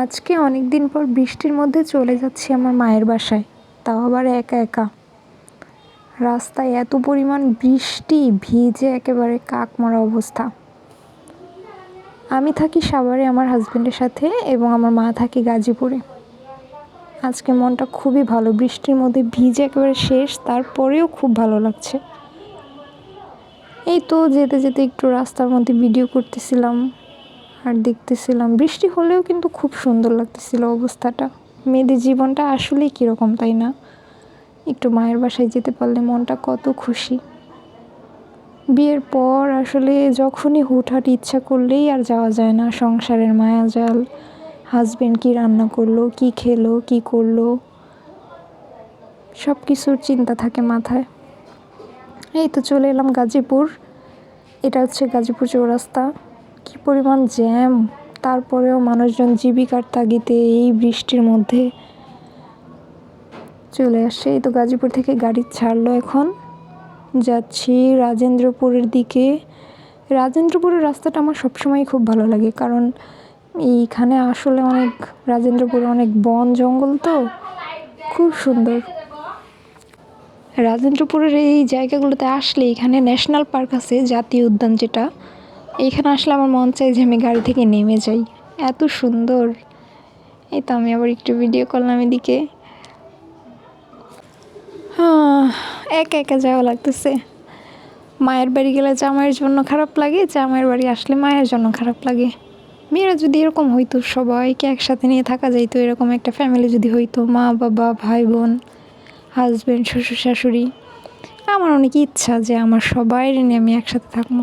আজকে অনেক দিন পর বৃষ্টির মধ্যে চলে যাচ্ছি আমার মায়ের বাসায়, তাও আবার একা একা। রাস্তায় এত পরিমাণ বৃষ্টি, ভিজে একেবারে কাকমরা অবস্থা। আমি থাকি সাভারে আমার হাজবেন্ডের সাথে এবং আমার মা থাকে গাজীপুরে। আজকে মনটা খুবই ভালো, বৃষ্টির মধ্যে ভিজে একেবারে শেষ, তারপরেও খুব ভালো লাগছে। এই তো যেতে যেতে একটু রাস্তার মধ্যে ভিডিও করতেছিলাম আর দেখতেছিলাম, বৃষ্টি হলেও কিন্তু খুব সুন্দর লাগতেছিল অবস্থাটা। মেয়েদের জীবনটা আসলেই কীরকম, তাই না? একটু মায়ের বাসায় যেতে পারলে মনটা কত খুশি। বিয়ের পর আসলে যখনই হুটহাট ইচ্ছা করলেই আর যাওয়া যায় না। সংসারের মায়াজাল, হাজবেন্ড কী রান্না করলো, কি খেলো, কি করলো, সব কিছুর চিন্তা থাকে মাথায়। এই তো চলে এলাম গাজীপুর। এটা হচ্ছে গাজীপুর চৌরাস্তা। কি পরিমাণ জ্যাম, তারপরেও মানুষজন জীবিকার তাগিদে এই বৃষ্টির মধ্যে চলে আসছে। এই তো গাজীপুর থেকে গাড়ি ছাড়লো, এখন যাচ্ছি রাজেন্দ্রপুরের দিকে। রাজেন্দ্রপুরের রাস্তাটা আমার সবসময় খুব ভালো লাগে, কারণ এইখানে আসলে রাজেন্দ্রপুরে অনেক বন জঙ্গল, তো খুব সুন্দর। রাজেন্দ্রপুরের এই জায়গাগুলোতে আসলে, এখানে ন্যাশনাল পার্ক আছে, জাতীয় উদ্যান যেটা, এইখানে আসলে আমার মন চাই যে আমি গাড়ি থেকে নেমে যাই, এত সুন্দর। এই তো আমি আবার একটু ভিডিও করলাম এদিকে। একা একা যাওয়া লাগতেছে। মায়ের বাড়ি গেলে জামাইয়ের জন্য খারাপ লাগে, জামাইয়ের বাড়ি আসলে মায়ের জন্য খারাপ লাগে। মেয়েরা যদি এরকম হইতো, সবাইকে একসাথে নিয়ে থাকা যাইতো, এরকম একটা ফ্যামিলি যদি হইতো, মা বাবা ভাই বোন হাজবেন্ড শ্বশুর শাশুড়ি, আমার অনেক ইচ্ছা যে আমার সবাই নিয়ে আমি একসাথে থাকবো।